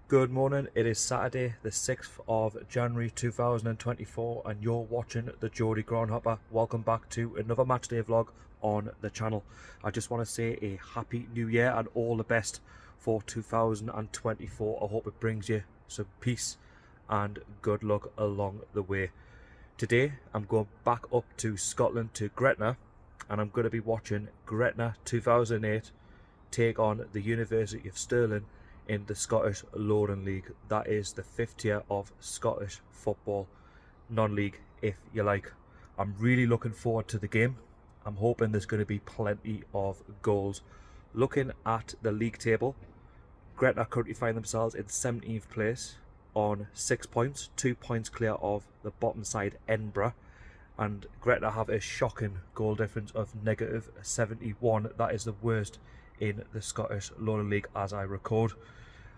Good morning, it is Saturday the 6th of January 2024 and you're watching the Geordie Groundhopper. Welcome back to another Matchday vlog on the channel. I just want to say a happy new year and all the best for 2024. I hope it brings you some peace and good luck along the way. Today I'm going back up to Scotland to Gretna and I'm going to be watching Gretna 2008 take on the University of Stirling in the Scottish Lowland League. That is the 5th tier of Scottish football, non-league if you like. I'm really looking forward to the game. I'm hoping there's going to be plenty of goals. Looking at the league table, Gretna currently find themselves in 17th place on 6 points, 2 points clear of the bottom side Edinburgh, and Gretna have a shocking goal difference of -71. That is the worst in the Scottish Lowland League as I record.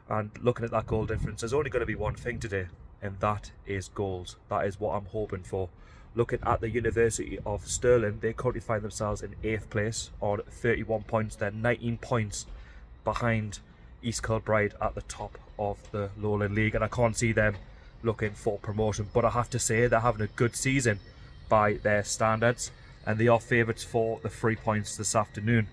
And looking at that goal difference, there's only going to be one thing today, and that is goals. That is what I'm hoping for. Looking at the University of Stirling, they currently find themselves in 8th place on 31 points. They're 19 points behind East Kilbride at the top of the Lowland League, and I can't see them looking for promotion. But I have to say, they're having a good season by their standards, and they are favourites for the 3 points this afternoon,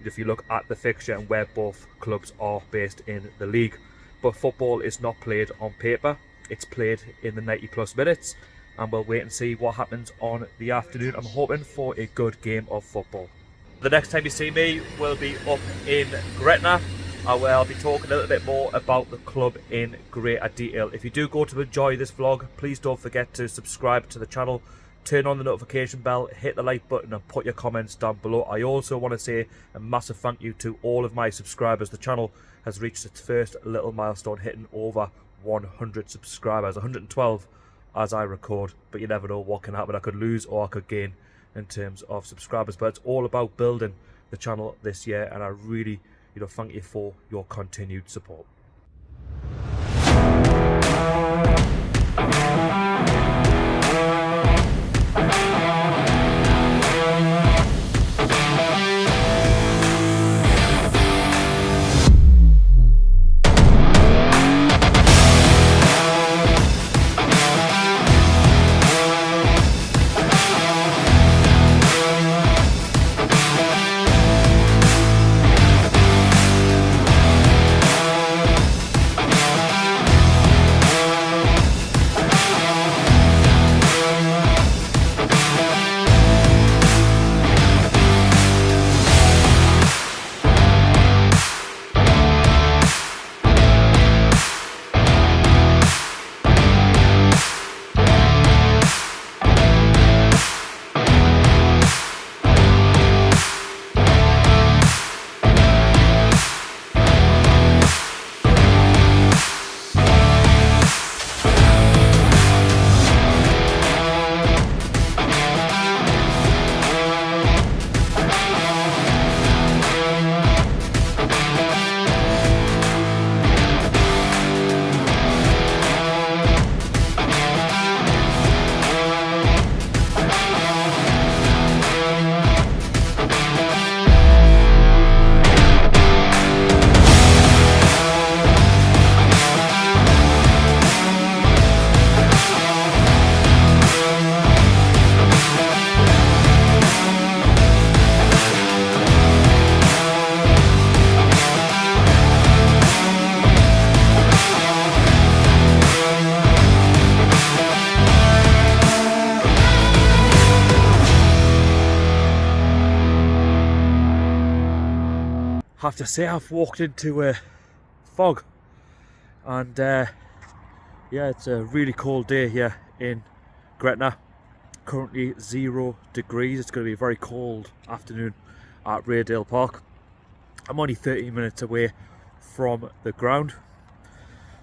if you look at the fixture and where both clubs are based in the league. But football is not played on paper, it's played in the 90 plus minutes, and we'll wait and see what happens on the afternoon. I'm hoping for a good game of football. The next time you see me will be up in Gretna, where I'll be talking a little bit more about the club in greater detail. If you do go to enjoy this vlog, please don't forget to subscribe to the channel, turn on the notification bell, hit the like button and put your comments down below. I also want to say a massive thank you to all of my subscribers. The channel has reached its first little milestone, hitting over 100 subscribers, 112 as I record, but you never know what can happen. I could lose or I could gain in terms of subscribers, but it's all about building the channel this year, and I really thank you for your continued support. I have to say, I've walked into a fog, and yeah, it's a really cold day here in Gretna. Currently 0 degrees. It's going to be a very cold afternoon at Raydale Park. I'm only 30 minutes away from the ground.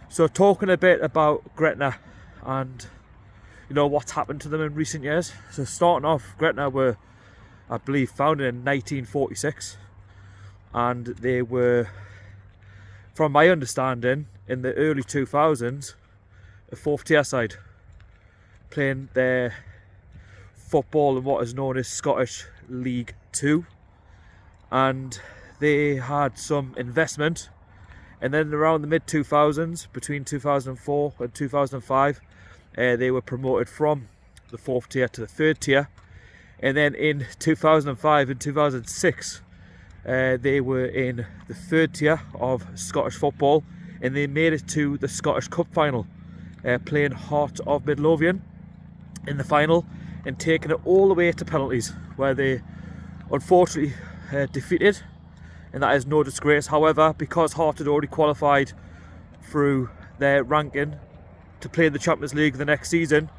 So talking a bit about Gretna and what's happened to them in recent years. So starting off, Gretna were, I believe, founded in 1946. And they were, from my understanding, in the early 2000s, a 4th tier side, playing their football in what is known as Scottish League 2. And they had some investment And then around the mid-2000s, between 2004 and 2005, they were promoted from the 4th tier to the 3rd tier. And then in 2005 and 2006, they were in the 3rd tier of Scottish football, and they made it to the Scottish Cup final, playing Heart of Midlothian in the final and taking it all the way to penalties, where they unfortunately defeated, and that is no disgrace. However, because Heart had already qualified through their ranking to play in the Champions League the next season,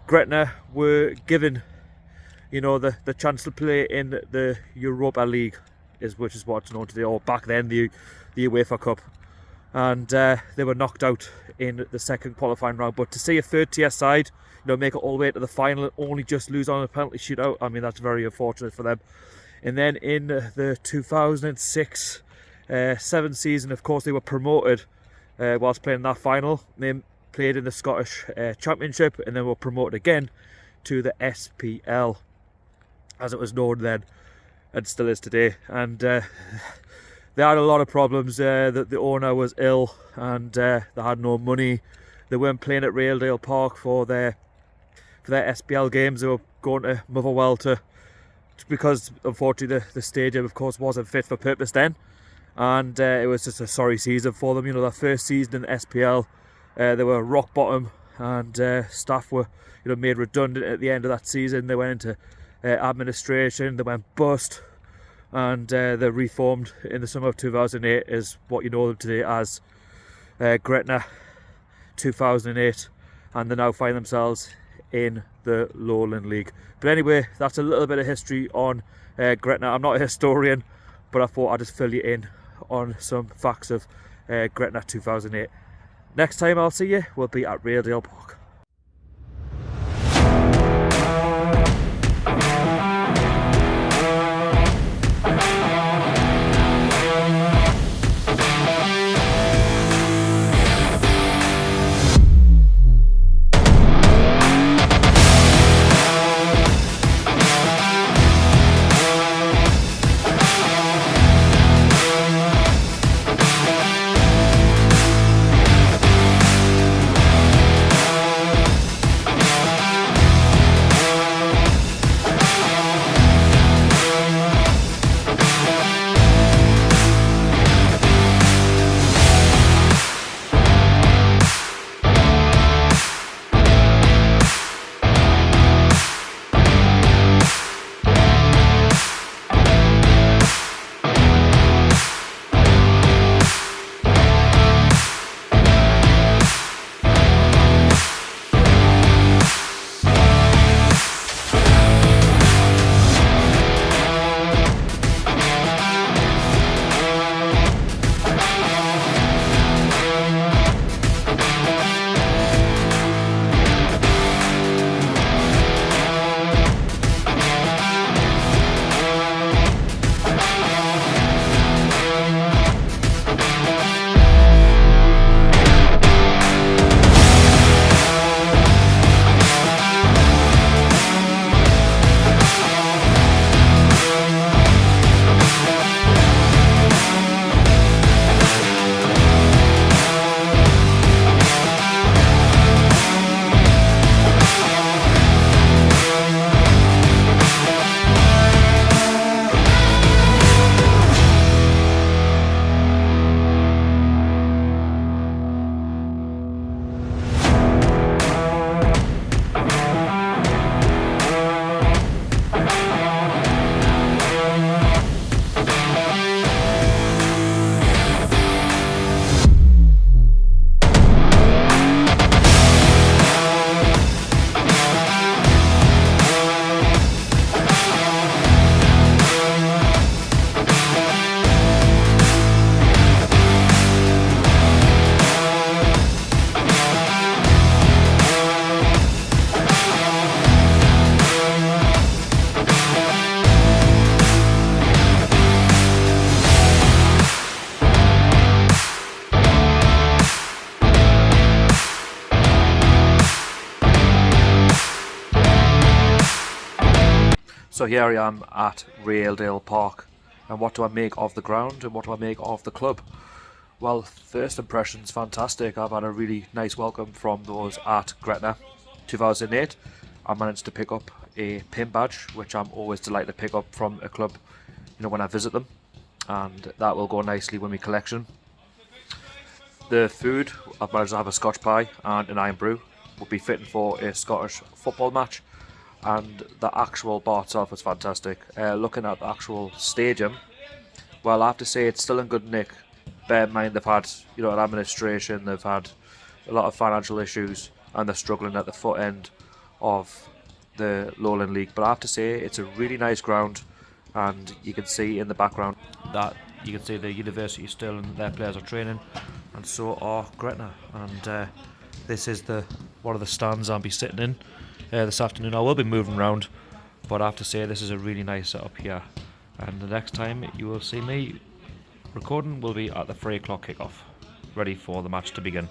Gretna were given, you know, the chance to play in the Europa League, which is what's known today, or back then the UEFA Cup. And they were knocked out in the second qualifying round. But to see a 3rd tier side, you know, make it all the way to the final and only just lose on a penalty shootout, I mean, that's very unfortunate for them. And then in the 2006-7 season, of course, they were promoted whilst playing that final. They played in the Scottish Championship and then were promoted again to the SPL, as it was known then and still is today. And they had a lot of problems. The owner was ill, and they had no money. They weren't playing at Raydale Park for their SPL games. They were going to Motherwell because unfortunately the stadium, of course, wasn't fit for purpose then, and it was just a sorry season for them. You know, their first season in the SPL, they were rock bottom, and staff were, you know, made redundant at the end of that season. They went into administration, they went bust, and they reformed in the summer of 2008 as what you know them today as Gretna 2008, and they now find themselves in the Lowland League. But anyway, that's a little bit of history on Gretna. I'm not a historian, but I thought I'd just fill you in on some facts of Gretna 2008. Next time I'll see you will be at Raydale Park. So here I am at Raydale Park, and what do I make of the ground and what do I make of the club? Well, first impressions, fantastic. I've had a really nice welcome from those at Gretna 2008. I managed to pick up a pin badge, which I'm always delighted to pick up from a club, when I visit them, and that will go nicely with my collection. The food, I've managed to have a Scotch pie and an iron brew, would be fitting for a Scottish football match, and the actual bar itself is fantastic. Looking at the actual stadium, well, I have to say it's still in good nick. Bear in mind they've had, an administration, they've had a lot of financial issues, and they're struggling at the foot end of the Lowland League. But I have to say it's a really nice ground, and you can see in the background that you can see the University of Stirling, their players are training, and so are Gretna. And this is one of the stands I'll be sitting in this afternoon. I will be moving around, but I have to say this is a really nice setup here. And the next time you will see me recording will be at the 3 o'clock kickoff, ready for the match to begin.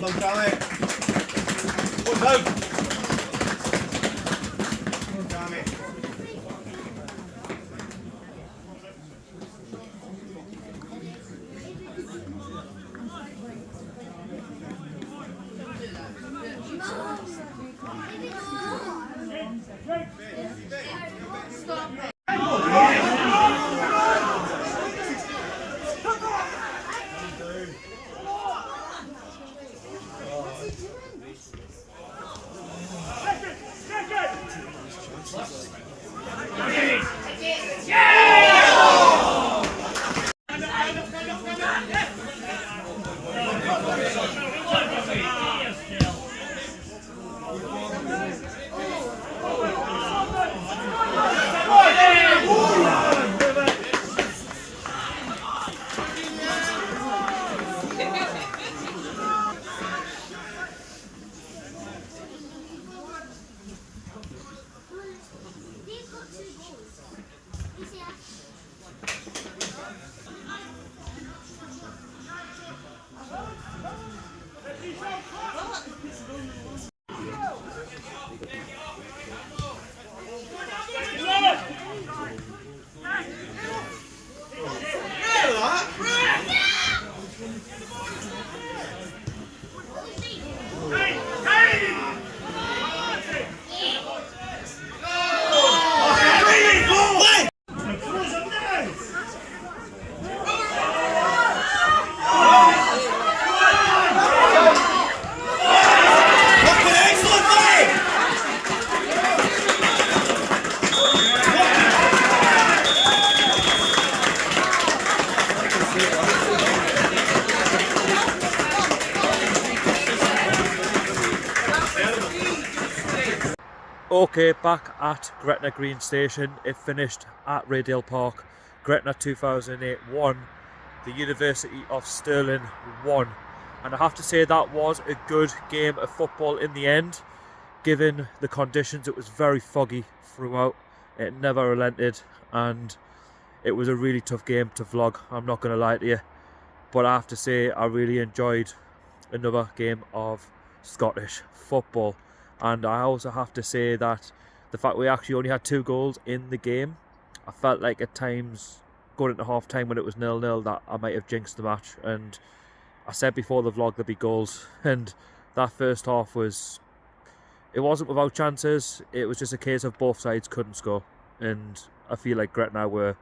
Well done, Charlie. One down. Well done, Charlie. Okay, back at Gretna Green Station. It finished at Raydale Park. Gretna 2008 won. The University of Stirling won. And I have to say that was a good game of football in the end. Given the conditions, it was very foggy throughout. It never relented, and it was a really tough game to vlog, I'm not going to lie to you. But I have to say I really enjoyed another game of Scottish football. And I also have to say that the fact we actually only had 2 goals in the game, I felt like at times going into half time when it was 0-0 that I might have jinxed the match. And I said before the vlog there'd be goals, and that first half it wasn't without chances. It was just a case of both sides couldn't score, and I feel like Gretna were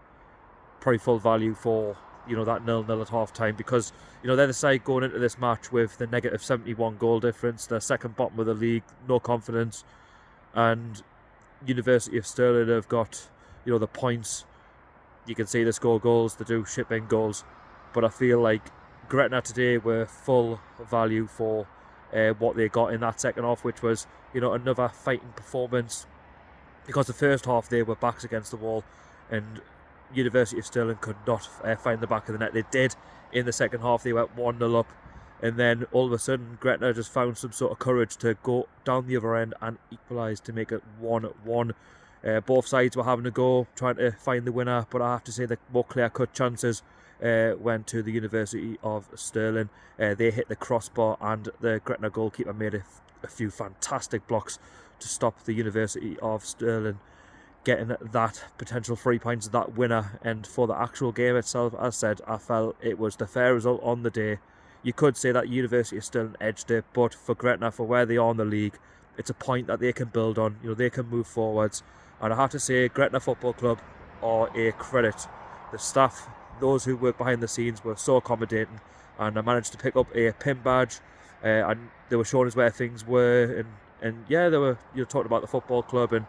probably full value for, you know, that 0-0 at half time, because, you know, they're the side going into this match with the negative 71 goal difference. They're second bottom of the league, no confidence, and University of Stirling have got, you know, the points. You can see they score goals, they do ship in goals, but I feel like Gretna today were full value for what they got in that second half, which was, you know, another fighting performance, because the first half they were backs against the wall and University of Stirling could not find the back of the net. They did in the second half. They went 1-0 up, and then all of a sudden Gretna just found some sort of courage to go down the other end and equalise to make it 1-1. Both sides were having a go, trying to find the winner, but I have to say the more clear-cut chances went to the University of Stirling. They hit the crossbar, and the Gretna goalkeeper made a few fantastic blocks to stop the University of Stirling getting that potential 3 points, that winner. And for the actual game itself, as I said, I felt it was the fair result on the day. You could say that University of Stirling edged it, but for Gretna, for where they are in the league, it's a point that they can build on. You know, they can move forwards, and I have to say Gretna Football Club are a credit. The staff, those who work behind the scenes, were so accommodating, and I managed to pick up a pin badge, and they were showing us where things were, and yeah, they were, you know, talking about the football club and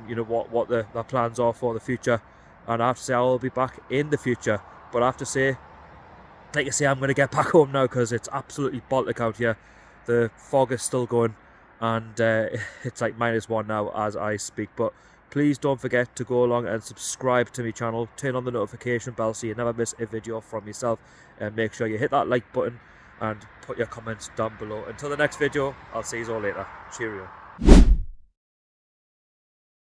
you know what their plans are for the future. And I have to say I will be back in the future, but I have to say, like I say, I'm going to get back home now because it's absolutely Baltic out here. The fog is still going, and it's like -1 now as I speak. But Please don't forget to go along and subscribe to my channel, turn on the notification bell so you never miss a video from myself, and make sure you hit that like button and put your comments down below. Until the next video, I'll see you all later. Cheerio.